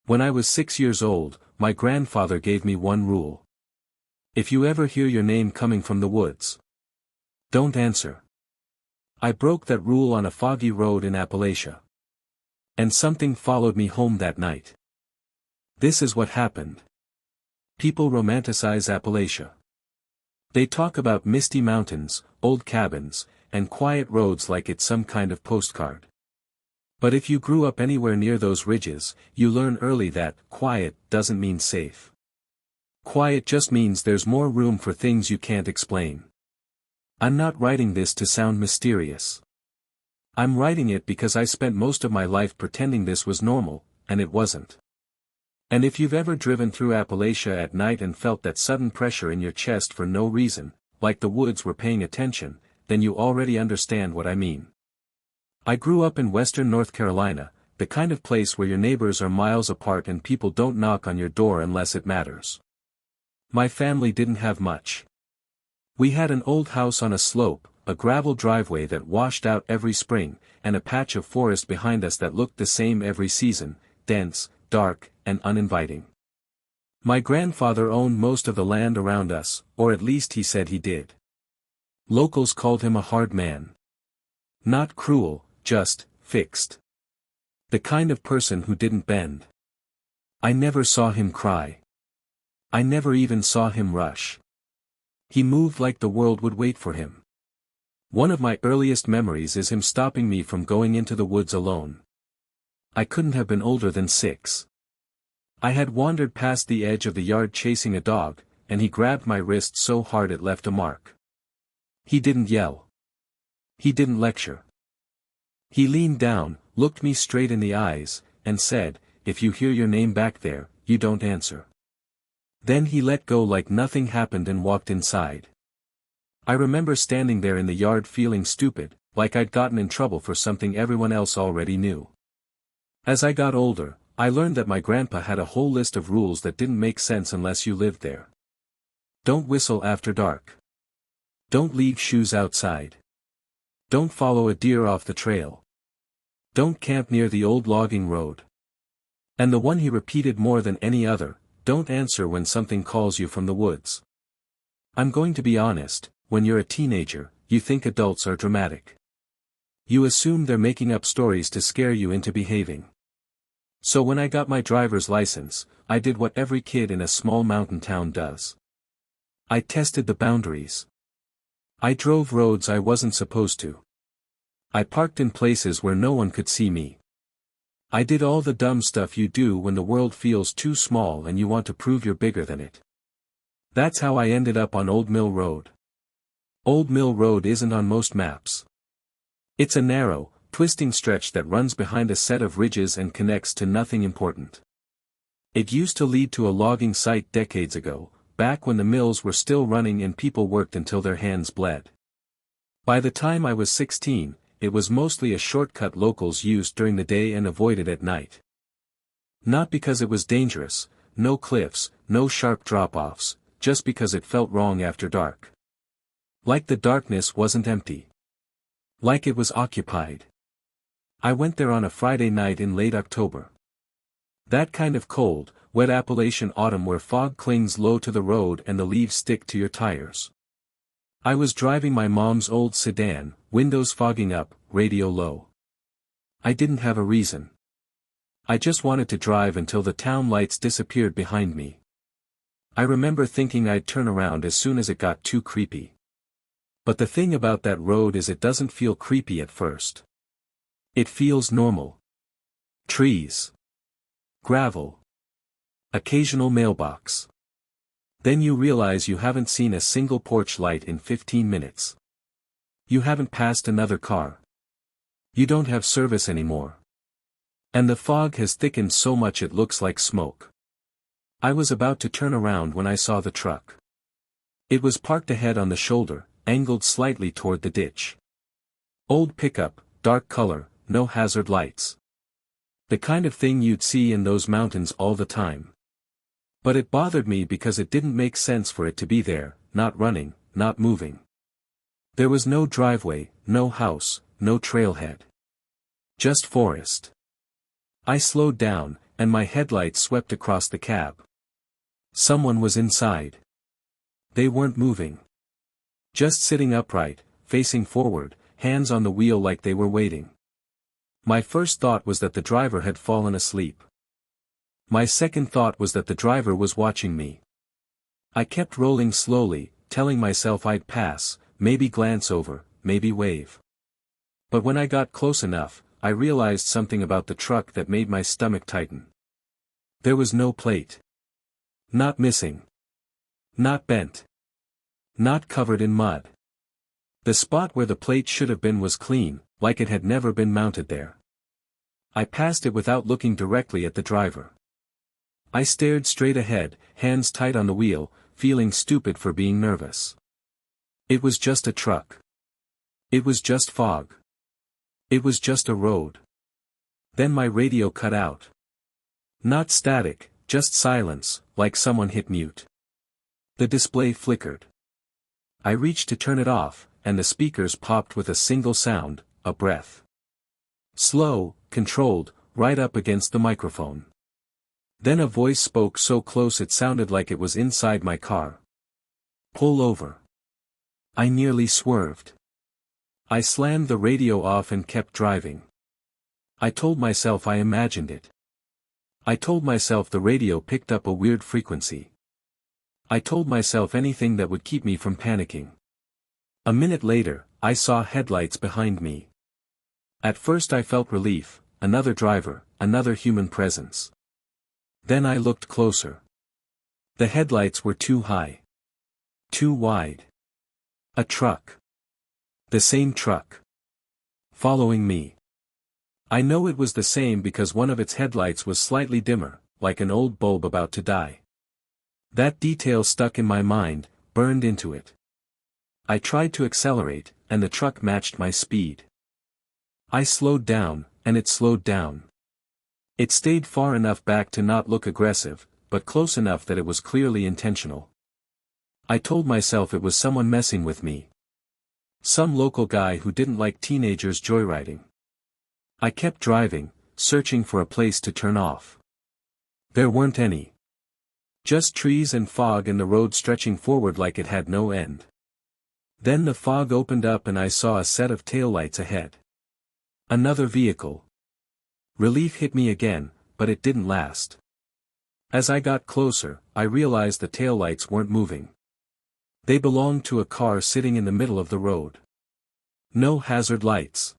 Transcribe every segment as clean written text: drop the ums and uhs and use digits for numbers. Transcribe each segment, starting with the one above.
When I was 6 years old, my grandfather gave me one rule. If you ever hear your name coming from the woods, don't answer. I broke that rule on a foggy road in Appalachia. And something followed me home that night. This is what happened. People romanticize Appalachia. They talk about misty mountains, old cabins, and quiet roads like it's some kind of postcard. But if you grew up anywhere near those ridges, you learn early that quiet doesn't mean safe. Quiet just means there's more room for things you can't explain. I'm not writing this to sound mysterious. I'm writing it because I spent most of my life pretending this was normal, and it wasn't. And if you've ever driven through Appalachia at night and felt that sudden pressure in your chest for no reason, like the woods were paying attention, then you already understand what I mean. I grew up in western North Carolina, the kind of place where your neighbors are miles apart and people don't knock on your door unless it matters. My family didn't have much. We had an old house on a slope, a gravel driveway that washed out every spring, and a patch of forest behind us that looked the same every season, dense, dark, and uninviting. My grandfather owned most of the land around us, or at least he said he did. Locals called him a hard man. Not cruel, just fixed. The kind of person who didn't bend. I never saw him cry. I never even saw him rush. He moved like the world would wait for him. One of my earliest memories is him stopping me from going into the woods alone. I couldn't have been older than 6. I had wandered past the edge of the yard chasing a dog, and he grabbed my wrist so hard it left a mark. He didn't yell. He didn't lecture. He leaned down, looked me straight in the eyes, and said, "If you hear your name back there, you don't answer." Then he let go like nothing happened and walked inside. I remember standing there in the yard feeling stupid, like I'd gotten in trouble for something everyone else already knew. As I got older, I learned that my grandpa had a whole list of rules that didn't make sense unless you lived there. Don't whistle after dark. Don't leave shoes outside. Don't follow a deer off the trail. Don't camp near the old logging road. And the one he repeated more than any other, don't answer when something calls you from the woods. I'm going to be honest, when you're a teenager, you think adults are dramatic. You assume they're making up stories to scare you into behaving. So when I got my driver's license, I did what every kid in a small mountain town does. I tested the boundaries. I drove roads I wasn't supposed to. I parked in places where no one could see me. I did all the dumb stuff you do when the world feels too small and you want to prove you're bigger than it. That's how I ended up on Old Mill Road. Old Mill Road isn't on most maps. It's a narrow, twisting stretch that runs behind a set of ridges and connects to nothing important. It used to lead to a logging site decades ago, back when the mills were still running and people worked until their hands bled. By the time I was 16, it was mostly a shortcut locals used during the day and avoided at night. Not because it was dangerous, no cliffs, no sharp drop-offs, just because it felt wrong after dark. Like the darkness wasn't empty. Like it was occupied. I went there on a Friday night in late October. That kind of cold, wet Appalachian autumn where fog clings low to the road and the leaves stick to your tires. I was driving my mom's old sedan, windows fogging up, radio low. I didn't have a reason. I just wanted to drive until the town lights disappeared behind me. I remember thinking I'd turn around as soon as it got too creepy. But the thing about that road is it doesn't feel creepy at first. It feels normal. Trees. Gravel. Occasional mailbox. Then you realize you haven't seen a single porch light in 15 minutes. You haven't passed another car. You don't have service anymore. And the fog has thickened so much it looks like smoke. I was about to turn around when I saw the truck. It was parked ahead on the shoulder, angled slightly toward the ditch. Old pickup, dark color, no hazard lights. The kind of thing you'd see in those mountains all the time. But it bothered me because it didn't make sense for it to be there, not running, not moving. There was no driveway, no house, no trailhead. Just forest. I slowed down, and my headlights swept across the cab. Someone was inside. They weren't moving. Just sitting upright, facing forward, hands on the wheel like they were waiting. My first thought was that the driver had fallen asleep. My second thought was that the driver was watching me. I kept rolling slowly, telling myself I'd pass, maybe glance over, maybe wave. But when I got close enough, I realized something about the truck that made my stomach tighten. There was no plate. Not missing. Not bent. Not covered in mud. The spot where the plate should have been was clean, like it had never been mounted there. I passed it without looking directly at the driver. I stared straight ahead, hands tight on the wheel, feeling stupid for being nervous. It was just a truck. It was just fog. It was just a road. Then my radio cut out. Not static, just silence, like someone hit mute. The display flickered. I reached to turn it off, and the speakers popped with a single sound, a breath. Slow, controlled, right up against the microphone. Then a voice spoke so close it sounded like it was inside my car. Pull over. I nearly swerved. I slammed the radio off and kept driving. I told myself I imagined it. I told myself the radio picked up a weird frequency. I told myself anything that would keep me from panicking. A minute later, I saw headlights behind me. At first I felt relief, another driver, another human presence. Then I looked closer. The headlights were too high. Too wide. A truck. The same truck. Following me. I know it was the same because one of its headlights was slightly dimmer, like an old bulb about to die. That detail stuck in my mind, burned into it. I tried to accelerate, and the truck matched my speed. I slowed down, and it slowed down. It stayed far enough back to not look aggressive, but close enough that it was clearly intentional. I told myself it was someone messing with me. Some local guy who didn't like teenagers joyriding. I kept driving, searching for a place to turn off. There weren't any. Just trees and fog and the road stretching forward like it had no end. Then the fog opened up and I saw a set of taillights ahead. Another vehicle. Relief hit me again, but it didn't last. As I got closer, I realized the taillights weren't moving. They belonged to a car sitting in the middle of the road. No hazard lights.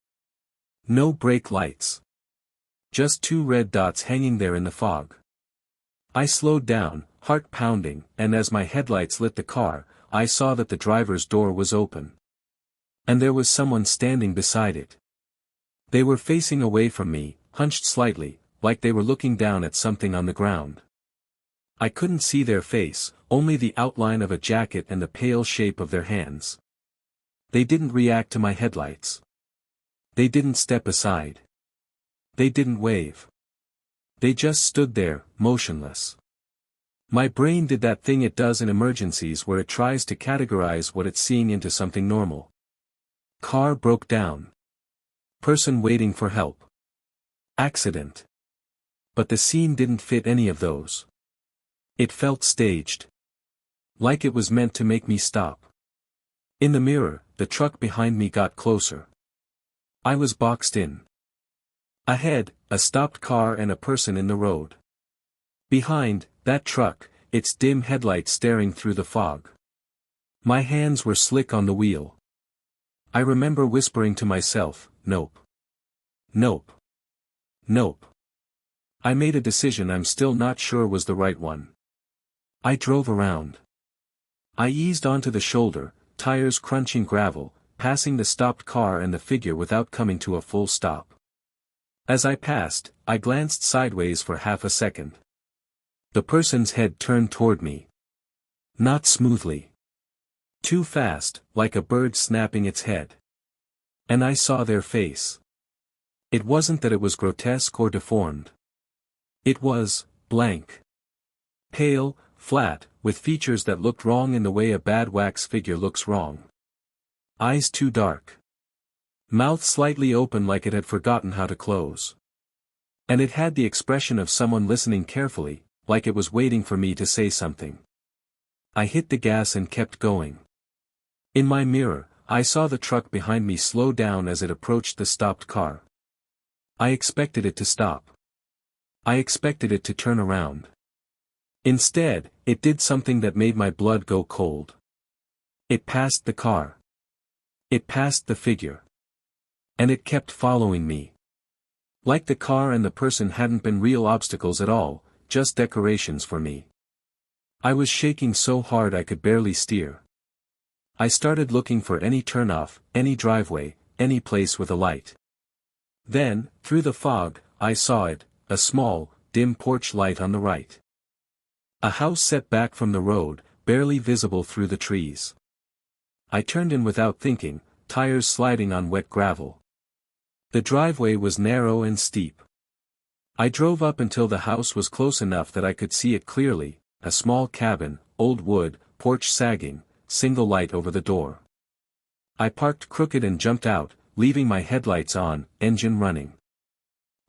No brake lights. Just two red dots hanging there in the fog. I slowed down, heart pounding, and as my headlights lit the car, I saw that the driver's door was open. And there was someone standing beside it. They were facing away from me, hunched slightly, like they were looking down at something on the ground. I couldn't see their face, only the outline of a jacket and the pale shape of their hands. They didn't react to my headlights. They didn't step aside. They didn't wave. They just stood there, motionless. My brain did that thing it does in emergencies where it tries to categorize what it's seeing into something normal. Car broke down. Person waiting for help. Accident. But the scene didn't fit any of those. It felt staged. Like it was meant to make me stop. In the mirror, the truck behind me got closer. I was boxed in. Ahead, a stopped car and a person in the road. Behind, that truck, its dim headlights staring through the fog. My hands were slick on the wheel. I remember whispering to myself, nope. Nope. Nope. I made a decision I'm still not sure was the right one. I drove around. I eased onto the shoulder, tires crunching gravel, passing the stopped car and the figure without coming to a full stop. As I passed, I glanced sideways for half a second. The person's head turned toward me. Not smoothly. Too fast, like a bird snapping its head. And I saw their face. It wasn't that it was grotesque or deformed. It was blank. Pale, flat, with features that looked wrong in the way a bad wax figure looks wrong. Eyes too dark. Mouth slightly open like it had forgotten how to close. And it had the expression of someone listening carefully, like it was waiting for me to say something. I hit the gas and kept going. In my mirror, I saw the truck behind me slow down as it approached the stopped car. I expected it to stop. I expected it to turn around. Instead, it did something that made my blood go cold. It passed the car. It passed the figure. And it kept following me. Like the car and the person hadn't been real obstacles at all, just decorations for me. I was shaking so hard I could barely steer. I started looking for any turnoff, any driveway, any place with a light. Then, through the fog, I saw it, a small, dim porch light on the right. A house set back from the road, barely visible through the trees. I turned in without thinking, tires sliding on wet gravel. The driveway was narrow and steep. I drove up until the house was close enough that I could see it clearly, a small cabin, old wood, porch sagging, single light over the door. I parked crooked and jumped out, leaving my headlights on, engine running.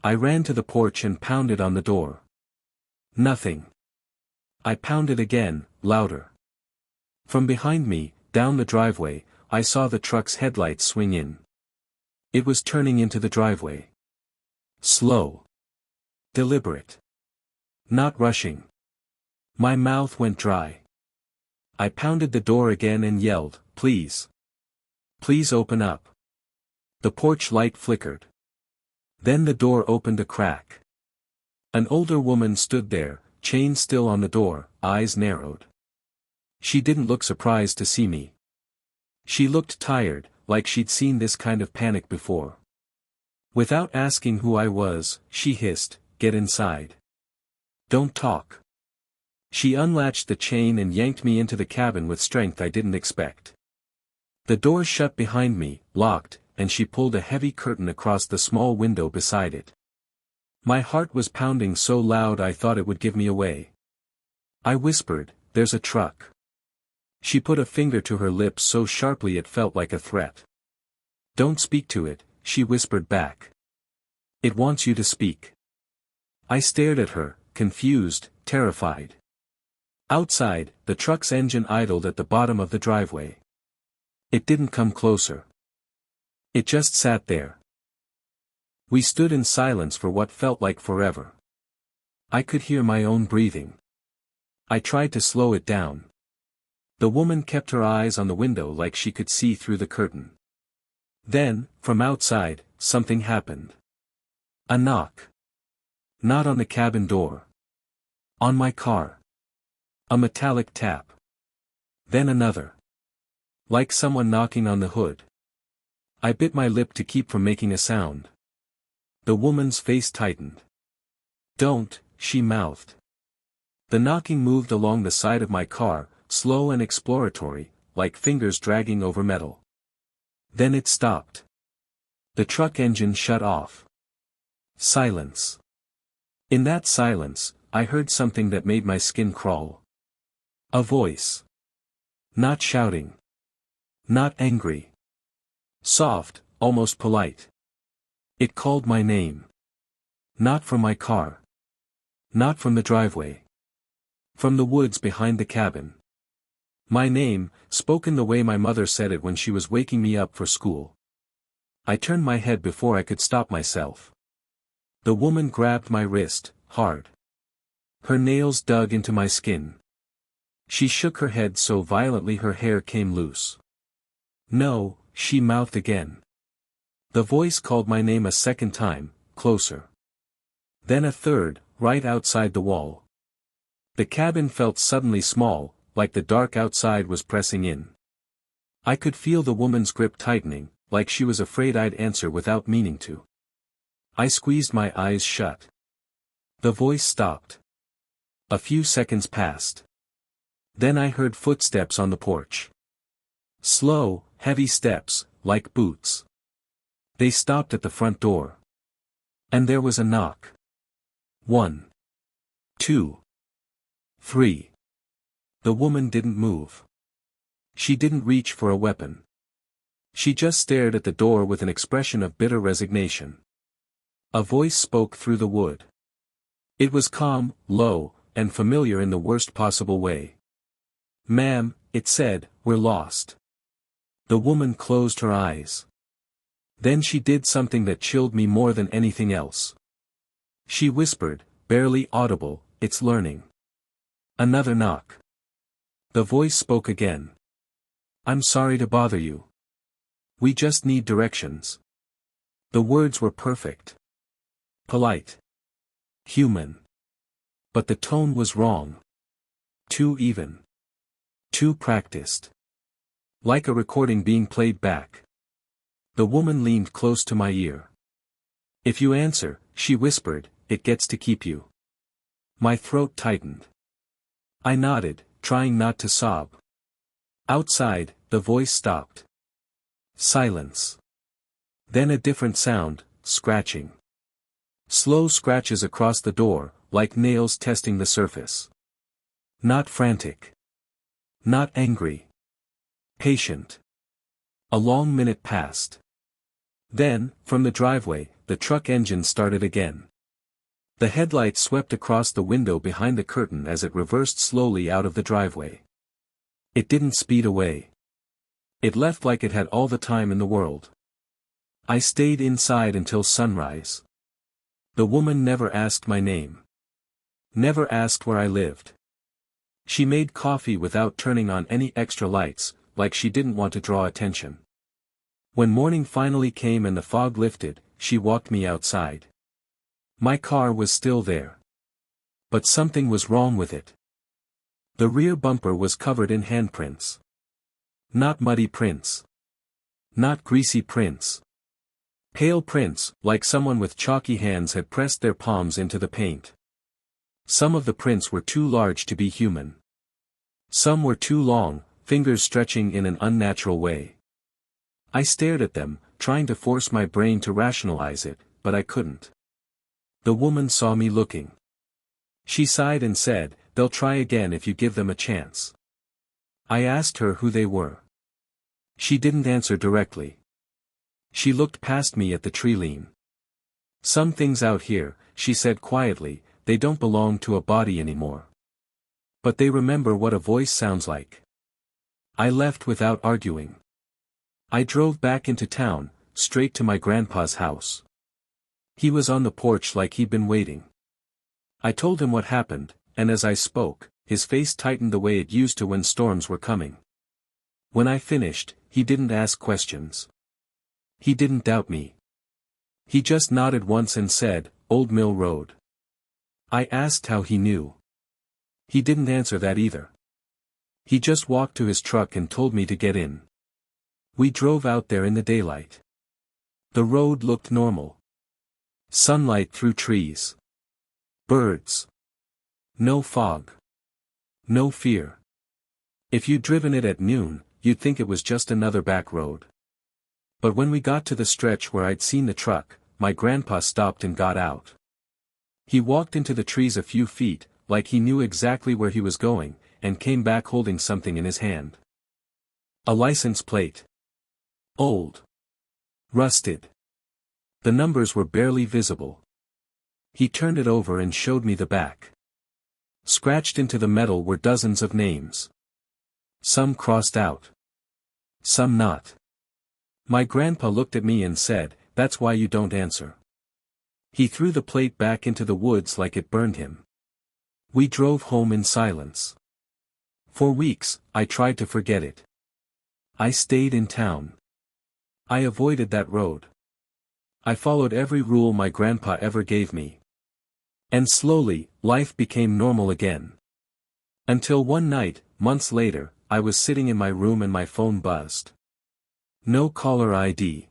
I ran to the porch and pounded on the door. Nothing. I pounded again, louder. From behind me, down the driveway, I saw the truck's headlights swing in. It was turning into the driveway. Slow. Deliberate. Not rushing. My mouth went dry. I pounded the door again and yelled, "Please. Please open up." The porch light flickered. Then the door opened a crack. An older woman stood there, chain still on the door, eyes narrowed. She didn't look surprised to see me. She looked tired, like she'd seen this kind of panic before. Without asking who I was, she hissed, "Get inside. Don't talk." She unlatched the chain and yanked me into the cabin with strength I didn't expect. The door shut behind me, locked, and she pulled a heavy curtain across the small window beside it. My heart was pounding so loud I thought it would give me away. I whispered, "There's a truck." She put a finger to her lips so sharply it felt like a threat. "Don't speak to it," she whispered back. "It wants you to speak." I stared at her, confused, terrified. Outside, the truck's engine idled at the bottom of the driveway. It didn't come closer. It just sat there. We stood in silence for what felt like forever. I could hear my own breathing. I tried to slow it down. The woman kept her eyes on the window like she could see through the curtain. Then, from outside, something happened. A knock. Not on the cabin door. On my car. A metallic tap. Then another. Like someone knocking on the hood. I bit my lip to keep from making a sound. The woman's face tightened. "Don't," she mouthed. The knocking moved along the side of my car, slow and exploratory, like fingers dragging over metal. Then it stopped. The truck engine shut off. Silence. In that silence, I heard something that made my skin crawl. A voice. Not shouting. Not angry. Soft, almost polite. It called my name. Not from my car. Not from the driveway. From the woods behind the cabin. My name, spoken the way my mother said it when she was waking me up for school. I turned my head before I could stop myself. The woman grabbed my wrist, hard. Her nails dug into my skin. She shook her head so violently her hair came loose. "No," she mouthed again. The voice called my name a second time, closer. Then a third, right outside the wall. The cabin felt suddenly small, like the dark outside was pressing in. I could feel the woman's grip tightening, like she was afraid I'd answer without meaning to. I squeezed my eyes shut. The voice stopped. A few seconds passed. Then I heard footsteps on the porch. Slow, heavy steps, like boots. They stopped at the front door. And there was a knock. 1, 2, 3. The woman didn't move. She didn't reach for a weapon. She just stared at the door with an expression of bitter resignation. A voice spoke through the wood. It was calm, low, and familiar in the worst possible way. "Ma'am," it said, "we're lost." The woman closed her eyes. Then she did something that chilled me more than anything else. She whispered, barely audible, "It's learning." Another knock. The voice spoke again. "I'm sorry to bother you. We just need directions." The words were perfect. Polite. Human. But the tone was wrong. Too even. Too practiced. Like a recording being played back. The woman leaned close to my ear. "If you answer," she whispered, "it gets to keep you." My throat tightened. I nodded, trying not to sob. Outside, the voice stopped. Silence. Then a different sound, scratching. Slow scratches across the door, like nails testing the surface. Not frantic. Not angry. Patient. A long minute passed. Then, from the driveway, the truck engine started again. The headlights swept across the window behind the curtain as it reversed slowly out of the driveway. It didn't speed away. It left like it had all the time in the world. I stayed inside until sunrise. The woman never asked my name. Never asked where I lived. She made coffee without turning on any extra lights, like she didn't want to draw attention. When morning finally came and the fog lifted, she walked me outside. My car was still there. But something was wrong with it. The rear bumper was covered in handprints. Not muddy prints. Not greasy prints. Pale prints, like someone with chalky hands had pressed their palms into the paint. Some of the prints were too large to be human. Some were too long, fingers stretching in an unnatural way. I stared at them, trying to force my brain to rationalize it, but I couldn't. The woman saw me looking. She sighed and said, "They'll try again if you give them a chance." I asked her who they were. She didn't answer directly. She looked past me at the tree lean. "Some things out here," she said quietly, "they don't belong to a body anymore. But they remember what a voice sounds like." I left without arguing. I drove back into town, straight to my grandpa's house. He was on the porch like he'd been waiting. I told him what happened, and as I spoke, his face tightened the way it used to when storms were coming. When I finished, he didn't ask questions. He didn't doubt me. He just nodded once and said, "Old Mill Road." I asked how he knew. He didn't answer that either. He just walked to his truck and told me to get in. We drove out there in the daylight. The road looked normal. Sunlight through trees. Birds. No fog. No fear. If you'd driven it at noon, you'd think it was just another back road. But when we got to the stretch where I'd seen the truck, my grandpa stopped and got out. He walked into the trees a few feet, like he knew exactly where he was going, and came back holding something in his hand. A license plate. Old. Rusted. The numbers were barely visible. He turned it over and showed me the back. Scratched into the metal were dozens of names. Some crossed out. Some not. My grandpa looked at me and said, "That's why you don't answer." He threw the plate back into the woods like it burned him. We drove home in silence. For weeks, I tried to forget it. I stayed in town. I avoided that road. I followed every rule my grandpa ever gave me. And slowly, life became normal again. Until one night, months later, I was sitting in my room and my phone buzzed. No caller ID.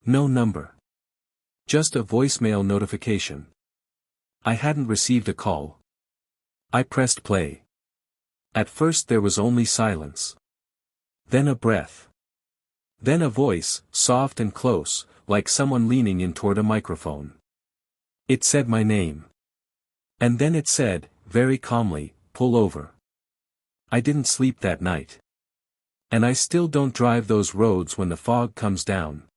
No number. Just a voicemail notification. I hadn't received a call. I pressed play. At first there was only silence. Then a breath. Then a voice, soft and close, like someone leaning in toward a microphone. It said my name. And then it said, very calmly, "Pull over." I didn't sleep that night. And I still don't drive those roads when the fog comes down.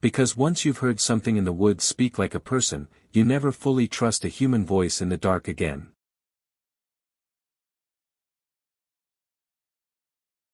Because once you've heard something in the woods speak like a person, you never fully trust a human voice in the dark again.